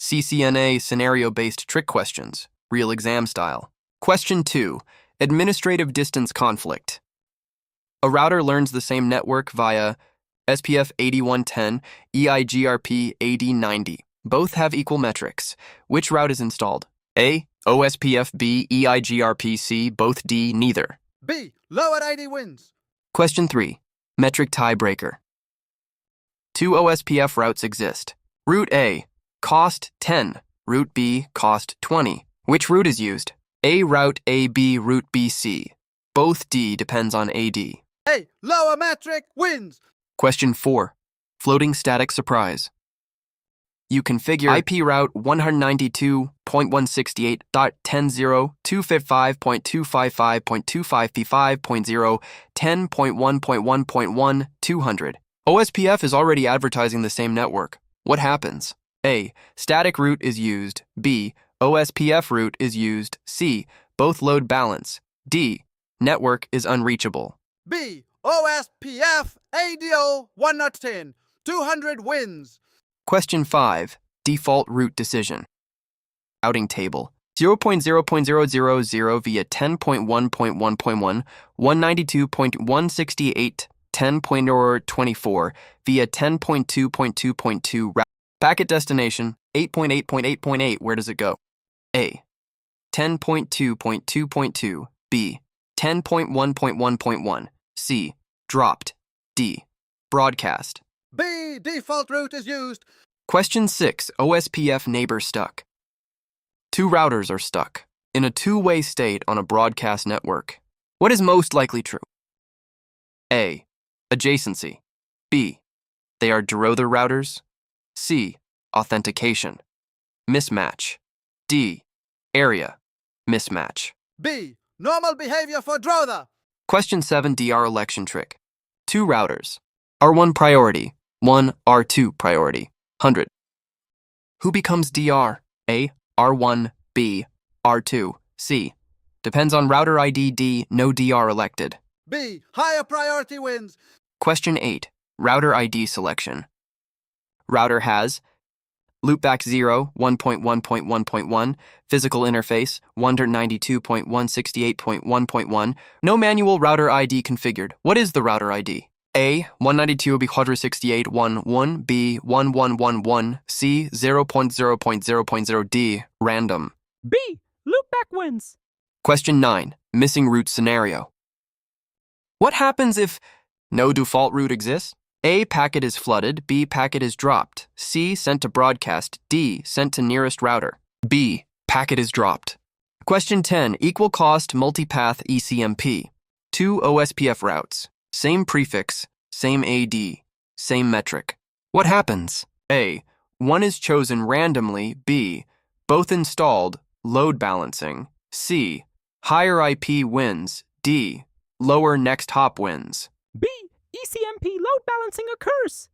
CCNA scenario-based trick questions, real exam style. Question 2. Administrative distance conflict. A router learns the same network via OSPF 8110, EIGRP 8090. Both have equal metrics. Which route is installed? A. OSPF B, EIGRP C, both D, neither. B. Lower ID wins. Question 3. Metric tiebreaker. Two OSPF routes exist. Route A, cost 10. Route B, cost 20. Which route is used? A route AB, route BC. Both D depends on AD. A. Lower metric wins. Question 4. Floating static surprise. You configure IP route 192.168.10.255.255.25p5.0 10.1.1.1 200. OSPF is already advertising the same network. What happens? A. Static route is used. B. OSPF route is used. C. Both load balance. D. Network is unreachable. B. OSPF ADO 110. 200 wins. Question 5. Default route decision. Routing table. 0.0.000 via 10.1.1.1, 192.168, 10.24 via 10.2.2.2. Packet destination 8.8.8.8. Where does it go? A. 10.2.2.2. B. 10.1.1.1. C. Dropped. D. Broadcast. B. Default route is used. Question 6. OSPF neighbor stuck. Two routers are stuck in a two-way state on a broadcast network. What is most likely true? A. Adjacency. B. They are DeRother routers. C. Authentication. Mismatch. D. Area. Mismatch. B. Normal behavior for DeRother. Question 7. DR election trick. Two routers. R1 priority. 1 R2 priority. 100. Who becomes DR? A. R1, B, R2, C. Depends on router ID. D. No DR elected. B. Higher priority wins. Question 8. Router ID selection. Router has loopback 0, 1.1.1.1, physical interface 192.168.1.1, no manual router ID configured. What is the router ID? A. 192.168.1.1, B. 1111, C. 0.0.0.0, D. Random. B. Loopback wins. Question 9. Missing route scenario. What happens if no default route exists? A. Packet is flooded. B. Packet is dropped. C. Sent to broadcast. D. Sent to nearest router. B. Packet is dropped. Question 10. Equal cost multipath ECMP. Two OSPF routes. Same prefix, same AD, same metric. What happens? A. One is chosen randomly. B. Both installed, load balancing. C. Higher IP wins. D. Lower next hop wins. B. ECMP load balancing occurs.